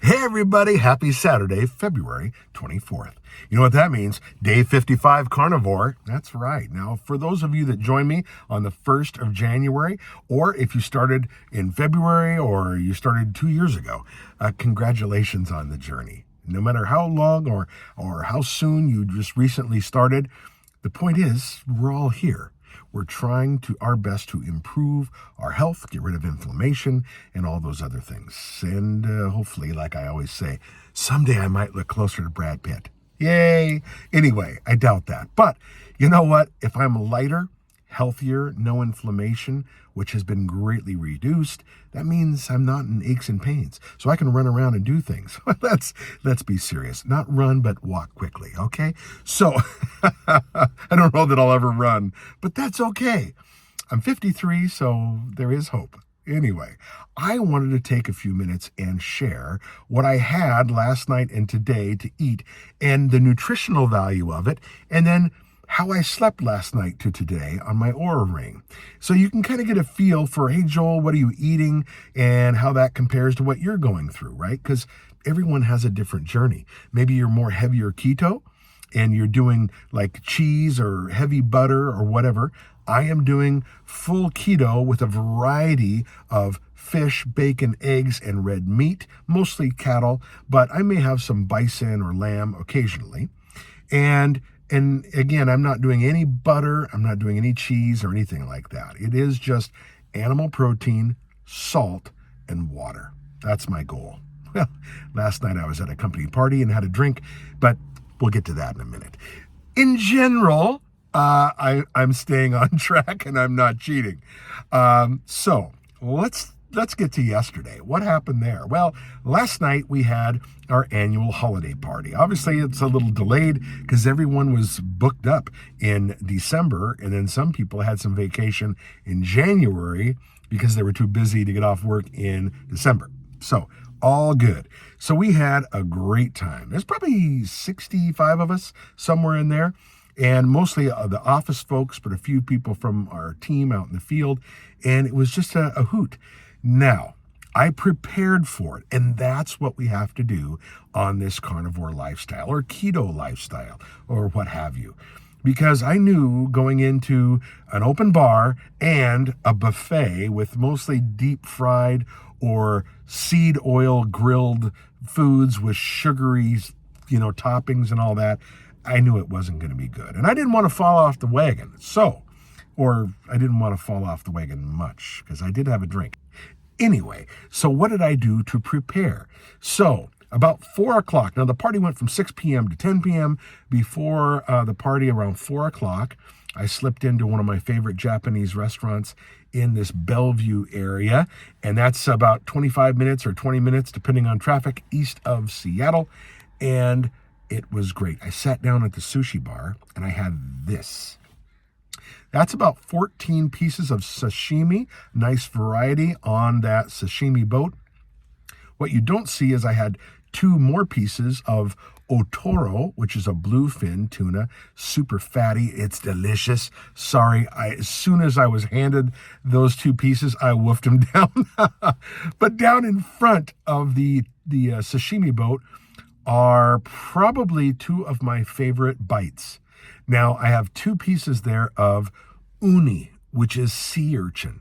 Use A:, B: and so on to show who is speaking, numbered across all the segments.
A: Hey everybody, happy Saturday, February 24th. You know what that means? Day 55 Carnivore. That's right. Now, for those of you that join me on the 1st of January, or if you started in February or you started 2 years ago, congratulations on the journey. No matter how long or how soon you just recently started, the point is, we're all here. We're trying our best to improve our health, get rid of inflammation, and all those other things. And hopefully, like I always say, someday I might look closer to Brad Pitt. Yay! Anyway, I doubt that. But you know what? If I'm lighter, healthier, no inflammation, which has been greatly reduced, that means I'm not in aches and pains. So I can run around and do things. Let's be serious. Not run, but walk quickly, okay? So I don't know that I'll ever run, but that's okay. I'm 53, so there is hope. Anyway, I wanted to take a few minutes and share what I had last night and today to eat and the nutritional value of it, and then how I slept last night to today on my ŌURA ring. So you can kind of get a feel for, hey, Joel, what are you eating and how that compares to what you're going through, right? Because everyone has a different journey. Maybe you're more heavier keto and you're doing like cheese or heavy butter or whatever. I am doing full keto with a variety of fish, bacon, eggs, and red meat, mostly cattle, but I may have some bison or lamb occasionally. And again, I'm not doing any butter, I'm not doing any cheese or anything like that. It is just animal protein, salt, and water. That's my goal. Well, last night I was at a company party and had a drink, but we'll get to that in a minute. In general, I'm staying on track and I'm not cheating. So let's get to yesterday. What happened there? Well, last night we had our annual holiday party. Obviously, it's a little delayed because everyone was booked up in December, and then some people had some vacation in January because they were too busy to get off work in December. So, all good. So we had a great time. There's probably 65 of us, somewhere in there, and mostly the office folks, but a few people from our team out in the field, and it was just a hoot. Now, I prepared for it, and that's what we have to do on this carnivore lifestyle or keto lifestyle or what have you. Because I knew going into an open bar and a buffet with mostly deep fried or seed oil grilled foods with sugary, toppings and all that, I knew it wasn't going to be good. And I didn't want to fall off the wagon. Or I didn't want to fall off the wagon much because I did have a drink. Anyway, so what did I do to prepare? So about 4 o'clock, now the party went from 6 p.m. to 10 p.m. Before the party, around 4 o'clock, I slipped into one of my favorite Japanese restaurants in this Bellevue area, and that's about 25 minutes or 20 minutes, depending on traffic, east of Seattle, and it was great. I sat down at the sushi bar, and I had this. That's about 14 pieces of sashimi, nice variety on that sashimi boat. What you don't see is I had 2 more pieces of otoro, which is a bluefin tuna, super fatty. It's delicious. Sorry, as soon as I was handed those 2 pieces, I woofed them down. But down in front of the sashimi boat are probably 2 of my favorite bites. Now, I have 2 pieces there of uni, which is sea urchin.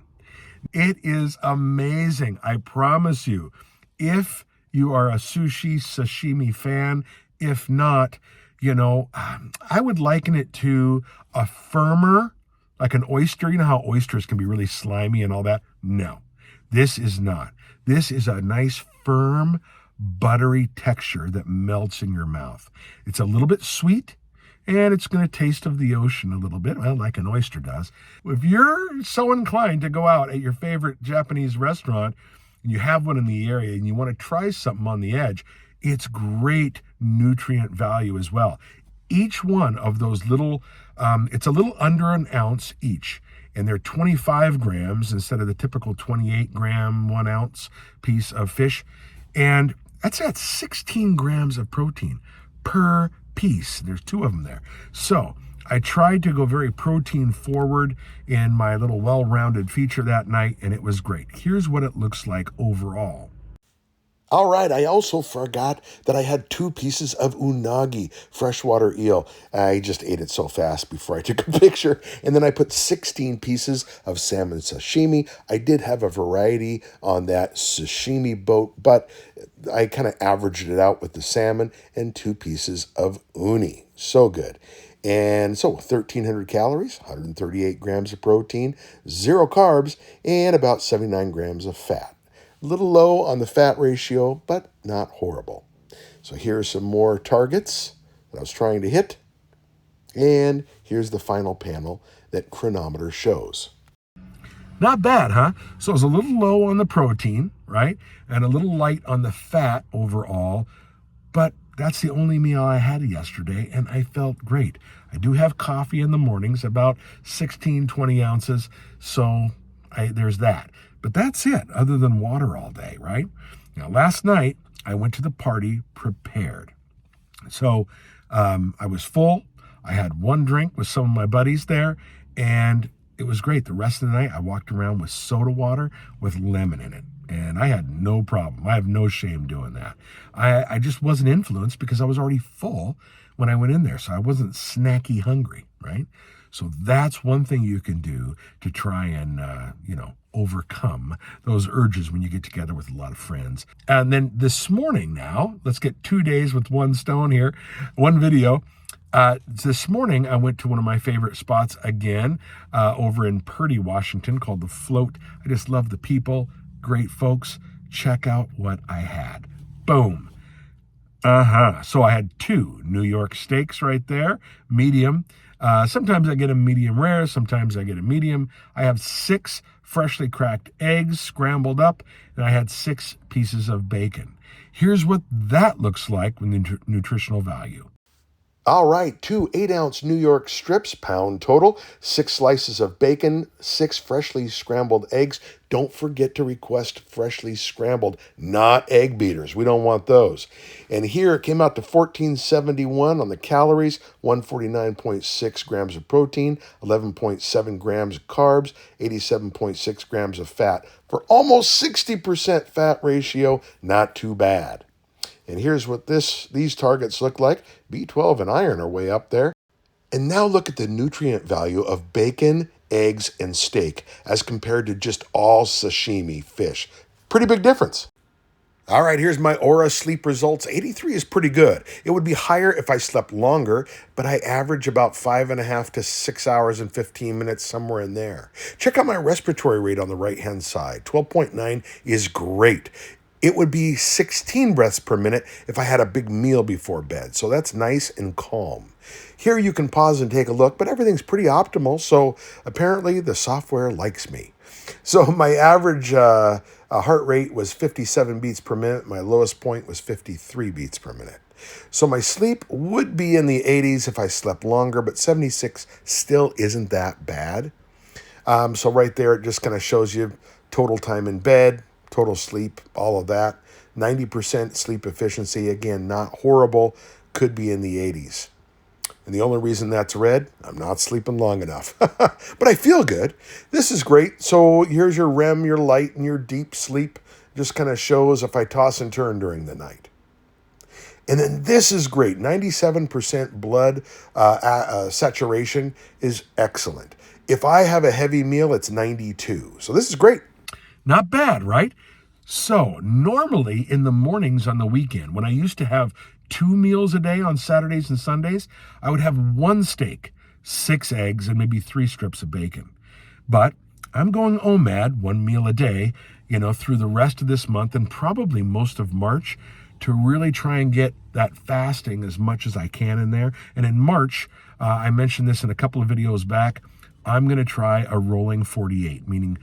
A: It is amazing. I promise you, if you are a sashimi fan, if not, I would liken it to a firmer, like an oyster. You know how oysters can be really slimy and all that? No, this is not. This is a nice, firm, buttery texture that melts in your mouth. It's a little bit sweet, and it's going to taste of the ocean a little bit, well, like an oyster does. If you're so inclined to go out at your favorite Japanese restaurant, and you have one in the area, and you want to try something on the edge, it's great nutrient value as well. Each one of those little, it's a little under an ounce each, and they're 25 grams instead of the typical 28 gram, 1 ounce piece of fish. And that's at 16 grams of protein per piece. There's 2 of them there. So I tried to go very protein forward in my little well-rounded feature that night, and it was great. Here's what it looks like overall. All right, I also forgot that I had 2 pieces of unagi, freshwater eel. I just ate it so fast before I took a picture. And then I put 16 pieces of salmon sashimi. I did have a variety on that sashimi boat, but I kind of averaged it out with the salmon and 2 pieces of uni. So good. And so 1,300 calories, 138 grams of protein, 0 carbs, and about 79 grams of fat. A little low on the fat ratio, but not horrible. So here's some more targets that I was trying to hit. And here's the final panel that Chronometer shows. Not bad, huh? So it's a little low on the protein, right? And a little light on the fat overall. But that's the only meal I had yesterday, and I felt great. I do have coffee in the mornings, about 16, 20 ounces. So there's that. But that's it, other than water all day, right? Now, last night, I went to the party prepared. So I was full. I had 1 drink with some of my buddies there, and it was great. The rest of the night, I walked around with soda water with lemon in it, and I had no problem. I have no shame doing that. I just wasn't influenced because I was already full when I went in there, so I wasn't snacky hungry, right? So that's one thing you can do to try and, overcome those urges when you get together with a lot of friends. And then this morning now, let's get 2 days with 1 stone here, 1 video. This morning, I went to one of my favorite spots again over in Purdy, Washington, called The Float. I just love the people, great folks. Check out what I had. Boom. So I had 2 New York steaks right there, medium. Sometimes I get a medium rare, sometimes I get a medium. I have 6 freshly cracked eggs scrambled up, and I had 6 pieces of bacon. Here's what that looks like with the nutritional value. All right, 2 8-ounce New York strips, pound total, 6 slices of bacon, 6 freshly scrambled eggs. Don't forget to request freshly scrambled, not egg beaters. We don't want those. And here it came out to 1471 on the calories, 149.6 grams of protein, 11.7 grams of carbs, 87.6 grams of fat. For almost 60% fat ratio, not too bad. And here's what these targets look like. B12 and iron are way up there. And now look at the nutrient value of bacon, eggs, and steak as compared to just all sashimi fish. Pretty big difference. All right, here's my ŌURA sleep results. 83 is pretty good. It would be higher if I slept longer, but I average about 5.5 to 6 hours and 15 minutes, somewhere in there. Check out my respiratory rate on the right-hand side. 12.9 is great. It would be 16 breaths per minute if I had a big meal before bed. So that's nice and calm. Here you can pause and take a look, but everything's pretty optimal. So apparently the software likes me. So my average heart rate was 57 beats per minute. My lowest point was 53 beats per minute. So my sleep would be in the 80s if I slept longer, but 76 still isn't that bad. So right there, it just kind of shows you total time in bed, total sleep, all of that. 90% sleep efficiency, again, not horrible, could be in the 80s. And the only reason that's red, I'm not sleeping long enough. But I feel good. This is great. So here's your REM, your light, and your deep sleep. Just kind of shows if I toss and turn during the night. And then this is great. 97% blood saturation is excellent. If I have a heavy meal, it's 92. So this is great. Not bad, right? So normally in the mornings on the weekend, when I used to have 2 meals a day on Saturdays and Sundays, I would have 1 steak, 6 eggs, and maybe 3 strips of bacon. But I'm going OMAD, 1 meal a day, through the rest of this month and probably most of March to really try and get that fasting as much as I can in there. And in March, I mentioned this in a couple of videos back, I'm going to try a rolling 48, meaning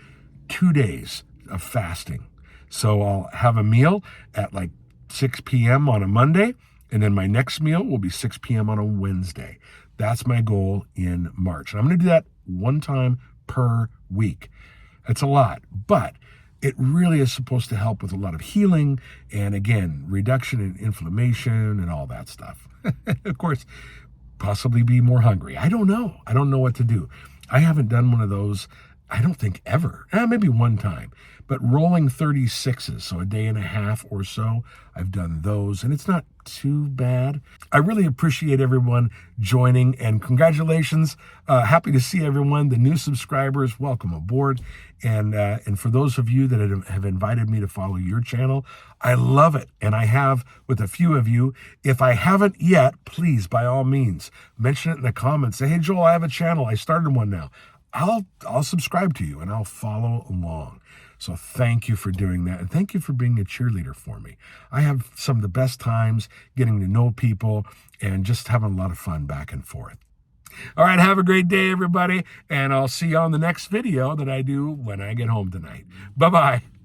A: 2 days of fasting. So I'll have a meal at like 6 p.m. on a Monday, and then my next meal will be 6 p.m. on a Wednesday. That's my goal in March. And I'm going to do that 1 time per week. It's a lot, but it really is supposed to help with a lot of healing and, again, reduction in inflammation and all that stuff. Of course, possibly be more hungry. I don't know. I don't know what to do. I haven't done one of those, I don't think ever. Maybe 1 time. but rolling 36s, so a day and a half or so, I've done those, and it's not too bad. I really appreciate everyone joining, and congratulations. Happy to see everyone. The new subscribers, welcome aboard. And for those of you that have invited me to follow your channel, I love it. And I have with a few of you. If I haven't yet, please, by all means, mention it in the comments. Say, hey, Joel, I have a channel. I started one now. I'll subscribe to you and I'll follow along. So thank you for doing that. And thank you for being a cheerleader for me. I have some of the best times getting to know people and just having a lot of fun back and forth. All right, have a great day, everybody. And I'll see you on the next video that I do when I get home tonight. Bye-bye.